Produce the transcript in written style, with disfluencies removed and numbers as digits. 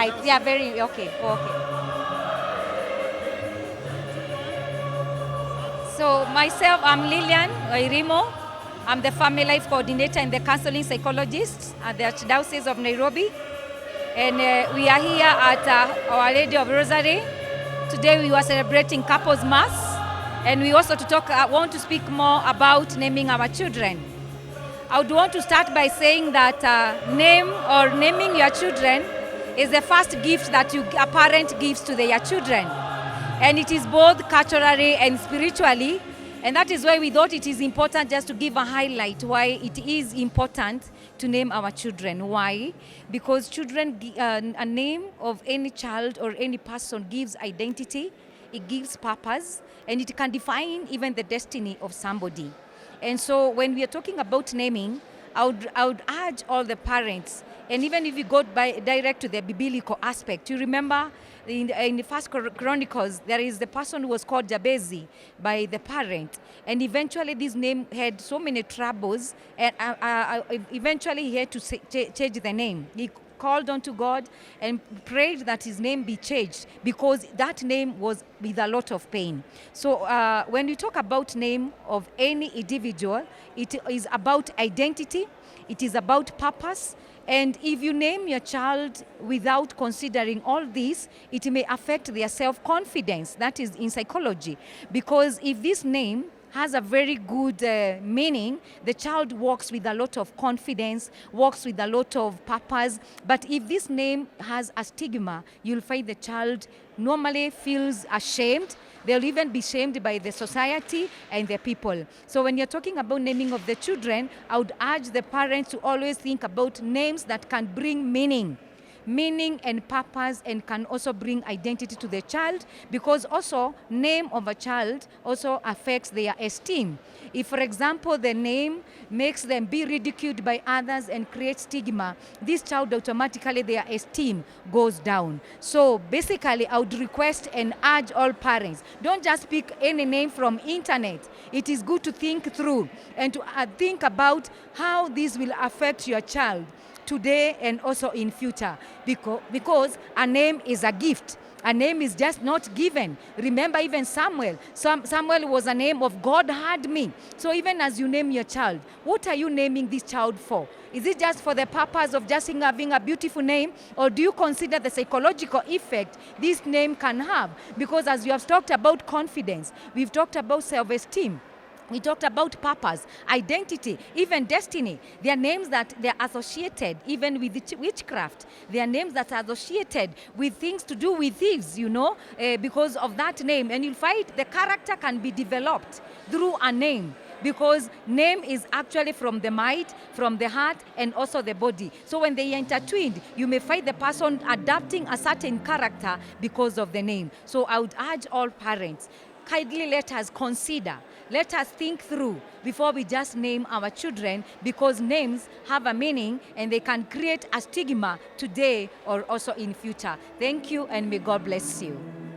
right. Yeah, very okay. Okay. So myself, I'm Lilian Irimo. I'm the family life coordinator and the counseling psychologist at the Archdiocese of Nairobi. And we are here at Our Lady of Rosary. Today we were celebrating Couples Mass. And we also want to speak more about naming our children. I would want to start by saying that naming your children is the first gift that a parent gives to their children. And it is both culturally and spiritually. And that is why we thought it is important just to give a highlight why it is important to name our children. Why? Because a name of any child or any person gives identity, it gives purpose, and it can define even the destiny of somebody. And so when we are talking about naming, I would urge all the parents, and even if you go direct to the biblical aspect, you remember in the First Chronicles, there is the person who was called Jabez by the parent. And eventually this name had so many troubles, and eventually he had to change the name. He called unto God and prayed that his name be changed because that name was with a lot of pain. So when we talk about name of any individual, it is about identity, it is about purpose. And if you name your child without considering all this, it may affect their self-confidence. That is in psychology. Because if this name has a very good meaning, the child walks with a lot of confidence, walks with a lot of purpose. But if this name has a stigma, you'll find the child normally feels ashamed. They'll even be shamed by the society and the people. So when you're talking about naming of the children, I would urge the parents to always think about names that can bring meaning and purpose, and can also bring identity to the child, because also name of a child also affects their esteem. If, for example, the name makes them be ridiculed by others and creates stigma, this child automatically their esteem goes down. So basically, I would request and urge all parents, don't just pick any name from internet. It is good to think through and to think about how this will affect your child today and also in future, because a name is a gift. A name is just not given. Remember even Samuel. Samuel was a name of God had me. So even as you name your child, what are you naming this child for? Is it just for the purpose of just having a beautiful name, or do you consider the psychological effect this name can have? Because as you have talked about confidence, we've talked about self-esteem, we talked about purpose, identity, even destiny. They are names that they're associated even with witchcraft. They are names that are associated with things to do with thieves, because of that name. And you'll find the character can be developed through a name, because name is actually from the mind, from the heart, and also the body. So when they are intertwined, you may find the person adapting a certain character because of the name. So I would urge all parents, kindly let us consider, let us think through before we just name our children, because names have a meaning and they can create a stigma today or also in future. Thank you, and may God bless you.